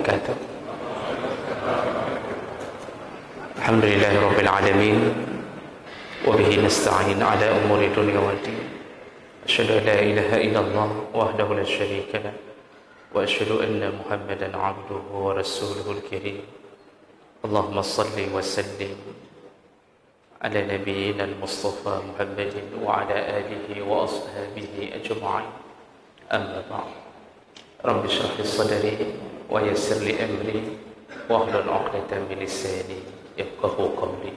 wabarakatuh. Alhamdulillahirabbil alamin wa bihi nasta'in ala umuri dunya waddin. Asyhadu an la ilaha illallah wahdahu la syarika lah wa asyhadu anna Muhammadan 'abduhu wa rasuluhul karim. Allahumma shalli wa sallim ala nabiyyina al-mustafa Muhammadin wa ala alihi wa ashabihi ajma'in. Amma ba'd. Rabbi shrah li sadri wa yassir li amri wahlul 'uqdatam min lisani yafqahu qawli.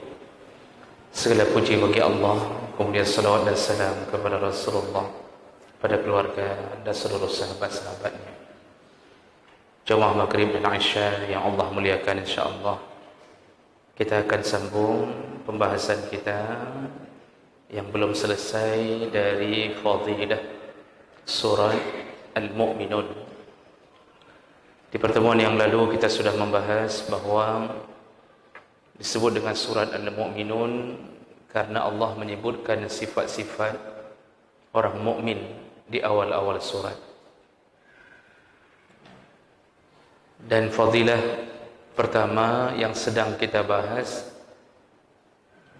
Segala puji bagi Allah, kemudian salawat dan salam kepada Rasulullah, pada keluarga dan seluruh sahabat-sahabatnya. Jamaah Maghrib dan Isya yang Allah muliakan, insya-Allah kita akan sambung pembahasan kita yang belum selesai dari fadilah surat Al-Mu'minun. Di pertemuan yang lalu kita sudah membahas bahwa disebut dengan surat Al-Mu'minun karena Allah menyebutkan sifat-sifat orang mukmin di awal-awal surat. Dan fadilah pertama yang sedang kita bahas,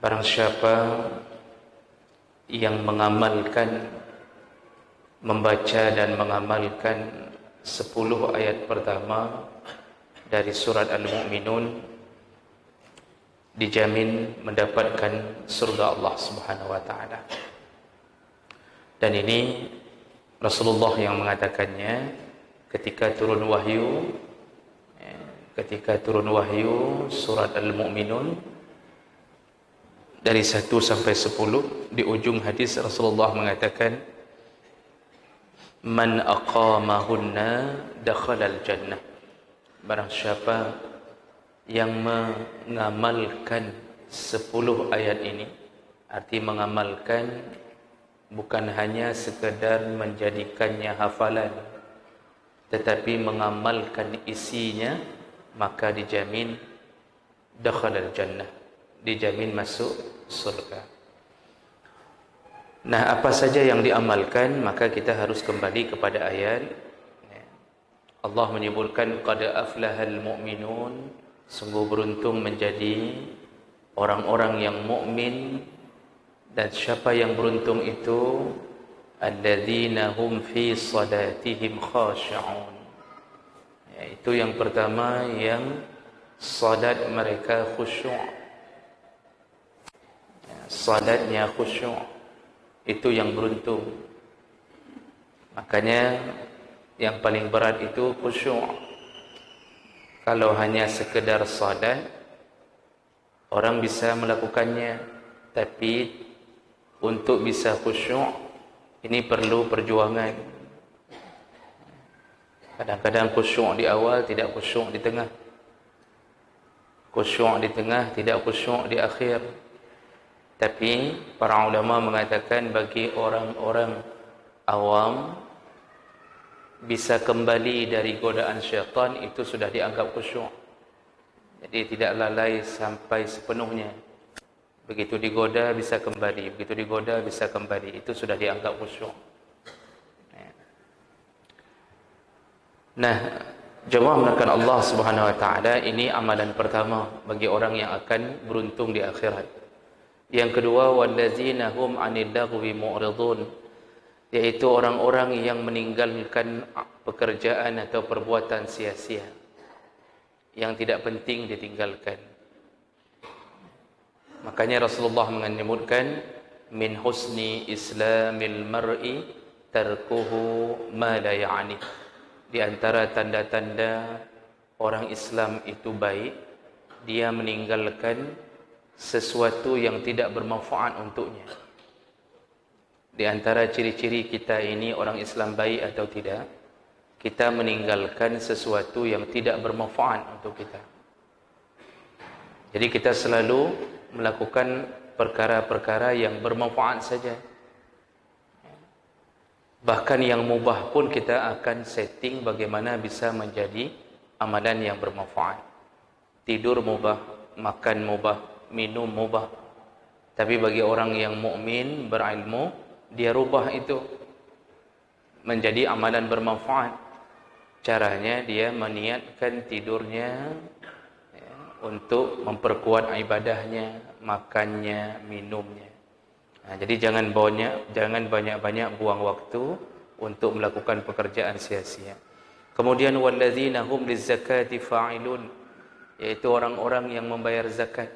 barang siapa yang mengamalkan, membaca dan mengamalkan 10 ayat pertama dari surat Al-Mu'minun, dijamin mendapatkan surga Allah Subhanahu wa taala. Dan ini Rasulullah yang mengatakannya ketika turun wahyu, surat Al-Mu'minun dari 1 sampai 10, di ujung hadis Rasulullah mengatakan, man aqamahunna dakhalal jannah. Barang siapa yang mengamalkan 10 ayat ini, arti mengamalkan bukan hanya sekedar menjadikannya hafalan, tetapi mengamalkan isinya, maka dijamin dakhalal jannah, dijamin masuk surga. Nah, apa saja yang diamalkan, maka kita harus kembali kepada ayat. Allah menyebutkan qad aflahal mu'minun, sungguh beruntung menjadi orang-orang yang mukmin. Dan siapa yang beruntung itu? Alladzina hum fi salatihim khashi'un. Itu yang pertama, yang salat mereka khusyuk. Salatnya khusyuk, itu yang beruntung. Makanya yang paling berat itu khusyuk. Kalau hanya sekedar salat, orang bisa melakukannya, tapi untuk bisa khusyuk ini perlu perjuangan. Kadang-kadang khusyuk di awal, tidak khusyuk di tengah. Khusyuk di tengah, tidak khusyuk di akhir. Tapi para ulama mengatakan bagi orang-orang awam, bisa kembali dari godaan syaitan itu sudah dianggap khusyuk. Jadi tidak lalai sampai sepenuhnya. Begitu digoda bisa kembali, begitu digoda bisa kembali, itu sudah dianggap khusyuk. Nah, jemaah melakukan Allah Subhanahu wa taala, ini amalan pertama bagi orang yang akan beruntung di akhirat. Yang kedua, wallazina hum 'anil lagwi mu'ridun, yaitu orang-orang yang meninggalkan pekerjaan atau perbuatan sia-sia yang tidak penting ditinggalkan. Makanya Rasulullah menyebutkan min husni islamil mar'i tarkuhu ma la ya'ni. Di antara tanda-tanda orang Islam itu baik, dia meninggalkan sesuatu yang tidak bermanfaat untuknya. Di antara ciri-ciri kita ini orang Islam baik atau tidak, kita meninggalkan sesuatu yang tidak bermanfaat untuk kita. Jadi kita selalu melakukan perkara-perkara yang bermanfaat saja. Bahkan yang mubah pun kita akan setting bagaimana bisa menjadi amalan yang bermanfaat. Tidur mubah, makan mubah, minum mubah. Tapi bagi orang yang mukmin, berilmu, dia rubah itu menjadi amalan bermanfaat. Caranya dia meniatkan tidurnya untuk memperkuat ibadahnya, makannya, minumnya. Jadi jangan banyak-banyak buang waktu untuk melakukan pekerjaan sia-sia. Kemudian walladzina hum lizzakati fa'ilun, yaitu orang-orang yang membayar zakat.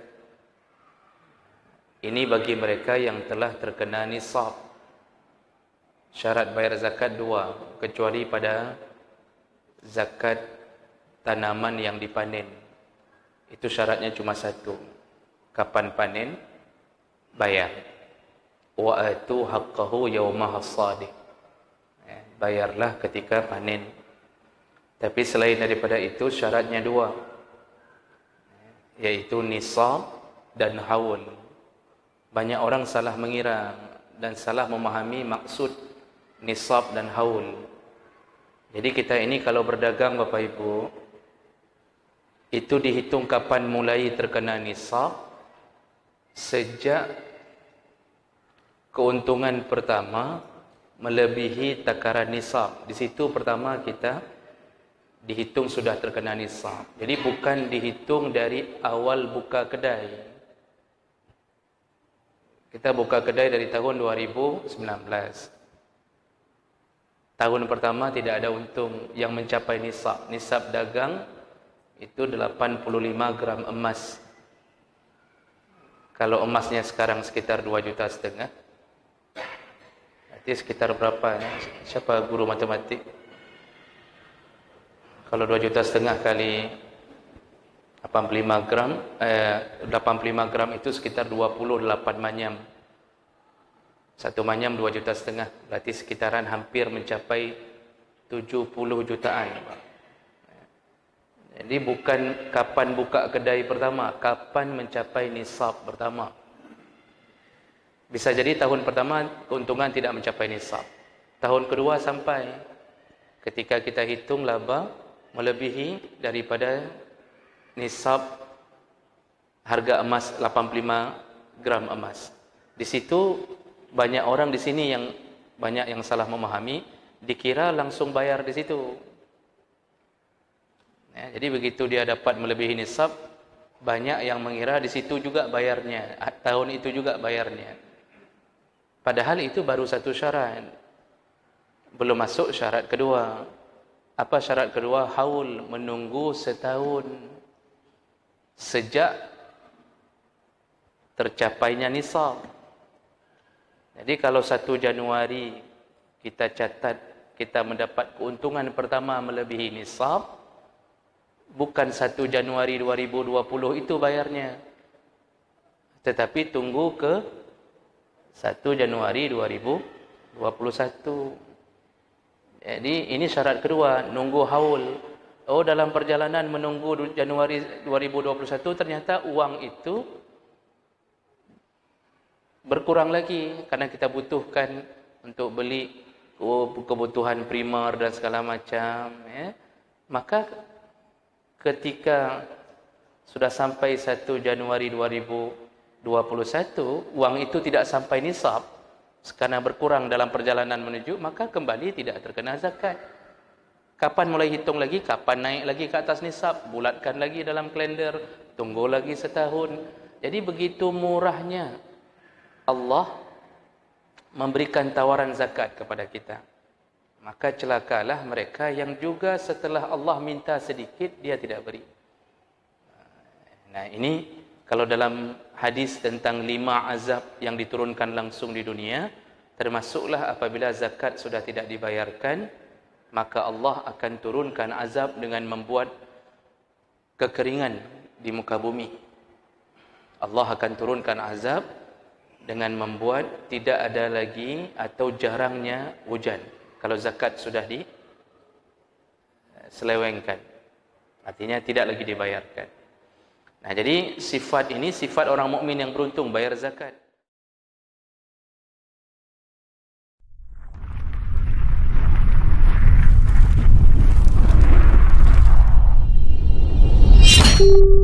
Ini bagi mereka yang telah terkena nisab. Syarat bayar zakat 2, kecuali pada zakat tanaman yang dipanen. Itu syaratnya cuma 1. Kapan panen, bayar. Wa atu haqqahu yawma hasadih. Bayarlah ketika panen. Tapi selain daripada itu syaratnya 2, yaitu nisab dan haul. Banyak orang salah mengira dan salah memahami maksud nisab dan haul. Jadi kita ini kalau berdagang Bapak Ibu, itu dihitung kapan mulai terkena nisab, sejak keuntungan pertama melebihi takaran nisab. Di situ pertama kita dihitung sudah terkena nisab. Jadi bukan dihitung dari awal buka kedai. Kita buka kedai dari tahun 2019. Tahun pertama tidak ada untung yang mencapai nisab. Nisab dagang itu 85 gram emas. Kalau emasnya sekarang sekitar 2,5 juta, berarti sekitar berapa? Siapa guru matematik? Kalau 2,5 juta kali 85 gram, 85 gram itu sekitar 28 manyam. 1 manyam 2,5 juta, berarti sekitaran hampir mencapai 70 jutaan. Jadi bukan kapan buka kedai pertama, kapan mencapai nisab pertama. Bisa jadi tahun pertama keuntungan tidak mencapai nisab. Tahun kedua sampai. Ketika kita hitung laba melebihi daripada nisab harga emas 85 gram emas. Di situ banyak orang di sini yang banyak yang salah memahami, dikira langsung bayar di situ. Ya, jadi begitu dia dapat melebihi nisab, banyak yang mengira di situ juga bayarnya, tahun itu juga bayarnya. Padahal itu baru 1 syarat. Belum masuk syarat kedua. Apa syarat kedua? Haul, menunggu setahun sejak tercapainya nisab. Jadi kalau 1 Januari kita catat kita mendapat keuntungan pertama melebihi nisab, bukan 1 Januari 2020 itu bayarnya, tetapi tunggu ke 1 Januari 2021. Jadi ini syarat kedua, nunggu haul. Oh, dalam perjalanan menunggu Januari 2021 ternyata uang itu berkurang lagi karena kita butuhkan untuk beli kebutuhan primer dan segala macam, ya. Maka ketika sudah sampai 1 Januari 2021, uang itu tidak sampai nisab karena berkurang dalam perjalanan menuju, maka kembali tidak terkena zakat. Kapan mulai hitung lagi? Kapan naik lagi ke atas nisab? Bulatkan lagi dalam kalender, tunggu lagi setahun. Jadi begitu murahnya Allah memberikan tawaran zakat kepada kita. Maka celakalah mereka yang juga setelah Allah minta sedikit, dia tidak beri. Nah, ini kalau dalam hadis tentang 5 azab yang diturunkan langsung di dunia, termasuklah apabila zakat sudah tidak dibayarkan, maka Allah akan turunkan azab dengan membuat kekeringan di muka bumi. Allah akan turunkan azab dengan membuat tidak ada lagi atau jarangnya hujan kalau zakat sudah diselewengkan, artinya tidak lagi dibayarkan. Nah, jadi sifat ini sifat orang mukmin yang beruntung bayar zakat. Thank you.